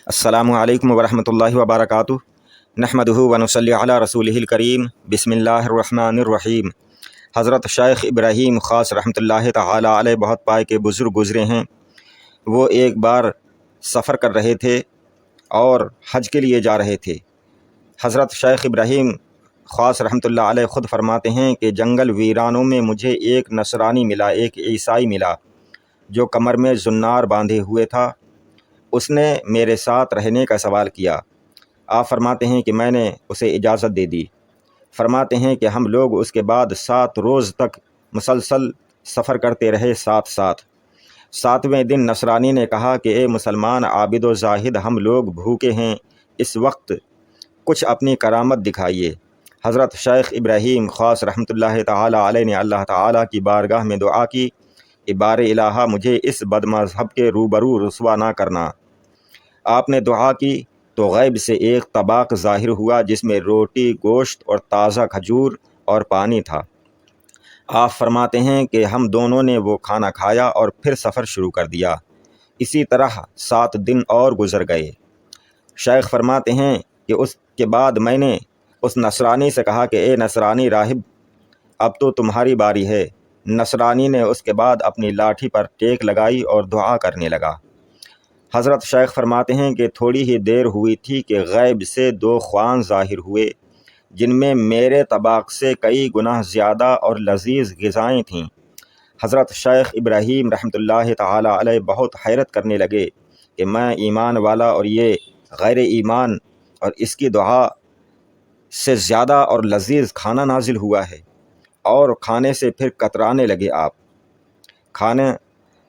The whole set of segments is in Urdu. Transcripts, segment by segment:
السلام علیکم ورحمۃ اللہ وبرکاتہ۔ نحمدہ ونصلی علی رسولہ الکریم۔ بسم اللہ الرحمن الرحیم۔ حضرت شیخ ابراہیم خاص رحمۃ اللہ تعالی علیہ بہت پائے کے بزرگ گزرے ہیں۔ وہ ایک بار سفر کر رہے تھے اور حج کے لیے جا رہے تھے۔ حضرت شیخ ابراہیم خاص رحمۃ اللہ علیہ خود فرماتے ہیں کہ جنگل ویرانوں میں مجھے ایک نصرانی ملا، ایک عیسائی ملا جو کمر میں زنار باندھے ہوئے تھا۔ اس نے میرے ساتھ رہنے کا سوال کیا۔ آپ فرماتے ہیں کہ میں نے اسے اجازت دے دی۔ فرماتے ہیں کہ ہم لوگ اس کے بعد 7 روز تک مسلسل سفر کرتے رہے ساتھ ساتھ۔ 7ویں دن نصرانی نے کہا کہ اے مسلمان عابد و زاہد، ہم لوگ بھوکے ہیں، اس وقت کچھ اپنی کرامت دکھائیے۔ حضرت شیخ ابراہیم خاص رحمۃ اللہ تعالی علیہ نے اللہ تعالیٰ کی بارگاہ میں دعا کی کہ بار الہا مجھے اس بد مذہب کے روبرو رسوا نہ کرنا۔ آپ نے دعا کی تو غیب سے ایک طباق ظاہر ہوا جس میں روٹی، گوشت اور تازہ کھجور اور پانی تھا۔ آپ فرماتے ہیں کہ ہم دونوں نے وہ کھانا کھایا اور پھر سفر شروع کر دیا۔ اسی طرح 7 دن اور گزر گئے۔ شیخ فرماتے ہیں کہ اس کے بعد میں نے اس نصرانی سے کہا کہ اے نصرانی راہب، اب تو تمہاری باری ہے۔ نصرانی نے اس کے بعد اپنی لاٹھی پر ٹیک لگائی اور دعا کرنے لگا۔ حضرت شیخ فرماتے ہیں کہ تھوڑی ہی دیر ہوئی تھی کہ غیب سے 2 خوان ظاہر ہوئے جن میں میرے طباق سے کئی گنا زیادہ اور لذیذ غذائیں تھیں۔ حضرت شیخ ابراہیم رحمۃ اللہ تعالی علیہ بہت حیرت کرنے لگے کہ میں ایمان والا اور یہ غیر ایمان، اور اس کی دعا سے زیادہ اور لذیذ کھانا نازل ہوا ہے، اور کھانے سے پھر کترانے لگے۔ کھانے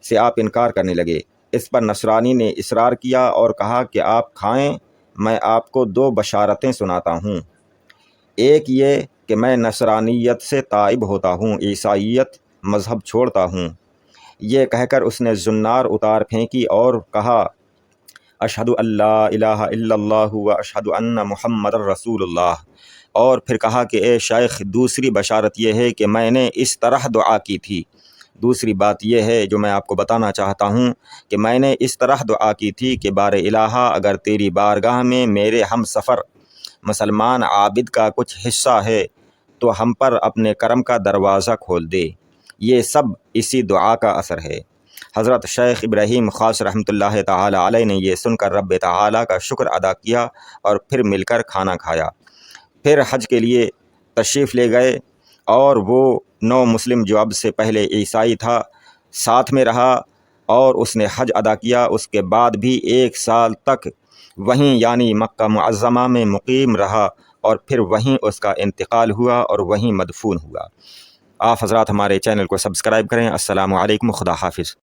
سے آپ انکار کرنے لگے۔ اس پر نصرانی نے اصرار کیا اور کہا کہ آپ کھائیں، میں آپ کو 2 بشارتیں سناتا ہوں۔ ایک یہ کہ میں نصرانیت سے تائب ہوتا ہوں، عیسائیت مذہب چھوڑتا ہوں۔ یہ کہہ کر اس نے زنار اتار پھینکی اور کہا اشہد ان لا الہ الا اللہ و اشہد ان محمد رسول اللہ، اور پھر کہا کہ اے شیخ، دوسری بشارت یہ ہے کہ میں نے اس طرح دعا کی تھی۔ دوسری بات یہ ہے جو میں آپ کو بتانا چاہتا ہوں کہ میں نے اس طرح دعا کی تھی کہ بار الہا اگر تیری بارگاہ میں میرے ہم سفر مسلمان عابد کا کچھ حصہ ہے تو ہم پر اپنے کرم کا دروازہ کھول دے۔ یہ سب اسی دعا کا اثر ہے۔ حضرت شیخ ابراہیم خاص رحمۃ اللہ تعالی علیہ نے یہ سن کر رب تعالیٰ کا شکر ادا کیا اور پھر مل کر کھانا کھایا۔ پھر حج کے لیے تشریف لے گئے اور وہ نو مسلم جو اب سے پہلے عیسائی تھا ساتھ میں رہا اور اس نے حج ادا کیا۔ اس کے بعد بھی 1 سال تک وہیں یعنی مکہ معظمہ میں مقیم رہا اور پھر وہیں اس کا انتقال ہوا اور وہیں مدفون ہوا۔ آپ حضرات ہمارے چینل کو سبسکرائب کریں۔ السلام علیکم، خدا حافظ۔